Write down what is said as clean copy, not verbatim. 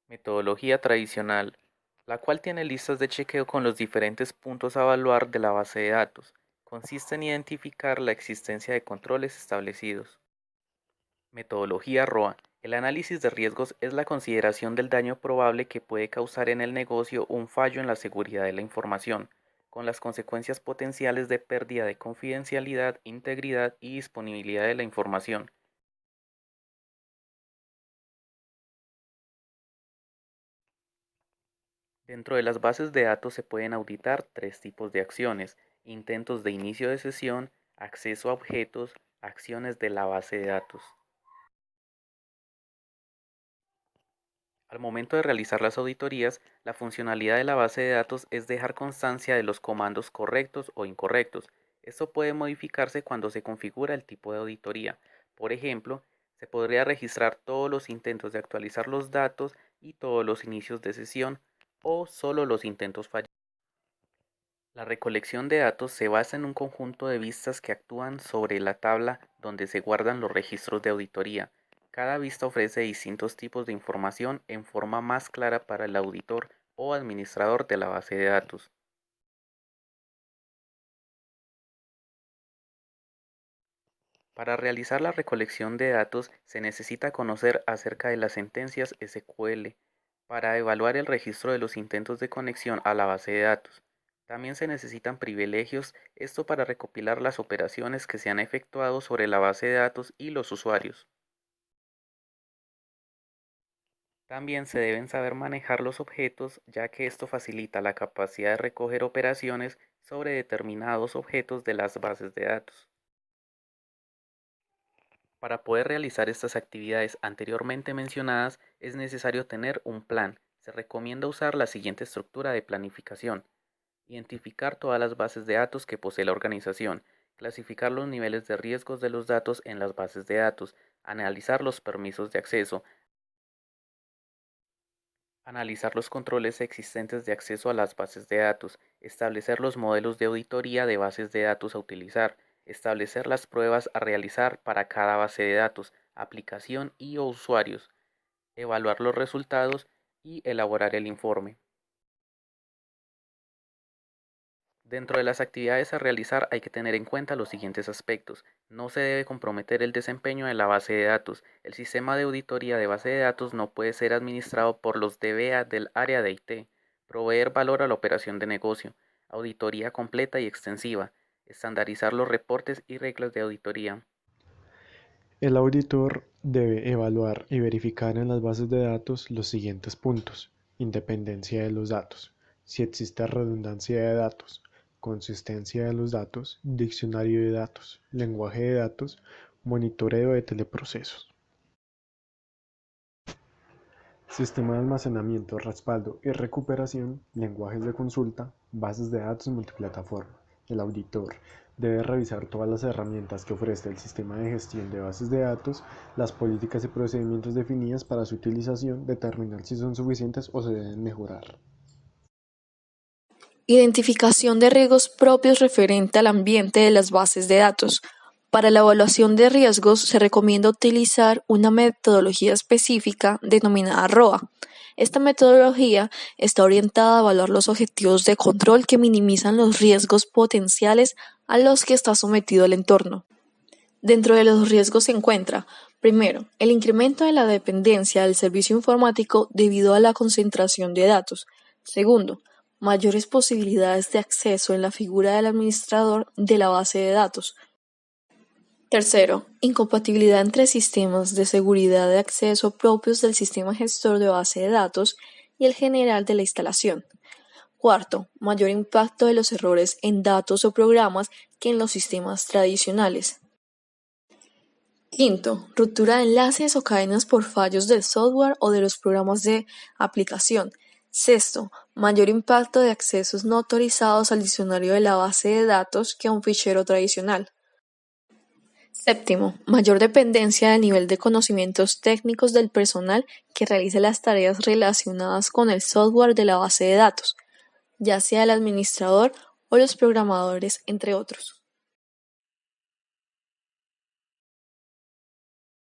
Metodología tradicional, la cual tiene listas de chequeo con los diferentes puntos a evaluar de la base de datos. Consiste en identificar la existencia de controles establecidos. Metodología ROA. El análisis de riesgos es la consideración del daño probable que puede causar en el negocio un fallo en la seguridad de la información, con las consecuencias potenciales de pérdida de confidencialidad, integridad y disponibilidad de la información. Dentro de las bases de datos se pueden auditar tres tipos de acciones: intentos de inicio de sesión, acceso a objetos, acciones de la base de datos. Al momento de realizar las auditorías, la funcionalidad de la base de datos es dejar constancia de los comandos correctos o incorrectos. Esto puede modificarse cuando se configura el tipo de auditoría. Por ejemplo, se podría registrar todos los intentos de actualizar los datos y todos los inicios de sesión, o solo los intentos fallados. La recolección de datos se basa en un conjunto de vistas que actúan sobre la tabla donde se guardan los registros de auditoría. Cada vista ofrece distintos tipos de información en forma más clara para el auditor o administrador de la base de datos. Para realizar la recolección de datos se necesita conocer acerca de las sentencias SQL para evaluar el registro de los intentos de conexión a la base de datos. También se necesitan privilegios, esto para recopilar las operaciones que se han efectuado sobre la base de datos y los usuarios. También se deben saber manejar los objetos, ya que esto facilita la capacidad de recoger operaciones sobre determinados objetos de las bases de datos. Para poder realizar estas actividades anteriormente mencionadas es necesario tener un plan. Se recomienda usar la siguiente estructura de planificación: identificar todas las bases de datos que posee la organización, clasificar los niveles de riesgos de los datos en las bases de datos, analizar los permisos de acceso, analizar los controles existentes de acceso a las bases de datos, establecer los modelos de auditoría de bases de datos a utilizar, establecer las pruebas a realizar para cada base de datos, aplicación y o usuarios, evaluar los resultados y elaborar el informe. Dentro de las actividades a realizar hay que tener en cuenta los siguientes aspectos. No se debe comprometer el desempeño de la base de datos. El sistema de auditoría de base de datos no puede ser administrado por los DBA del área de IT. Proveer valor a la operación de negocio. Auditoría completa y extensiva. Estandarizar los reportes y reglas de auditoría. El auditor debe evaluar y verificar en las bases de datos los siguientes puntos: independencia de los datos, si existe redundancia de datos, consistencia de los datos, diccionario de datos, lenguaje de datos, monitoreo de teleprocesos. Sistema de almacenamiento, respaldo y recuperación, lenguajes de consulta, bases de datos multiplataforma. El auditor debe revisar todas las herramientas que ofrece el sistema de gestión de bases de datos, las políticas y procedimientos definidas para su utilización, determinar si son suficientes o se deben mejorar. Identificación de riesgos propios referente al ambiente de las bases de datos. Para la evaluación de riesgos se recomienda utilizar una metodología específica denominada ROA. Esta metodología está orientada a evaluar los objetivos de control que minimizan los riesgos potenciales a los que está sometido el entorno. Dentro de los riesgos se encuentra, primero, el incremento de la dependencia del servicio informático debido a la concentración de datos. Segundo, mayores posibilidades de acceso en la figura del administrador de la base de datos. Tercero, incompatibilidad entre sistemas de seguridad de acceso propios del sistema gestor de base de datos y el general de la instalación. Cuarto, mayor impacto de los errores en datos o programas que en los sistemas tradicionales. Quinto, ruptura de enlaces o cadenas por fallos del software o de los programas de aplicación. Sexto, mayor impacto de accesos no autorizados al diccionario de la base de datos que a un fichero tradicional. Séptimo, mayor dependencia del nivel de conocimientos técnicos del personal que realice las tareas relacionadas con el software de la base de datos, ya sea el administrador o los programadores, entre otros.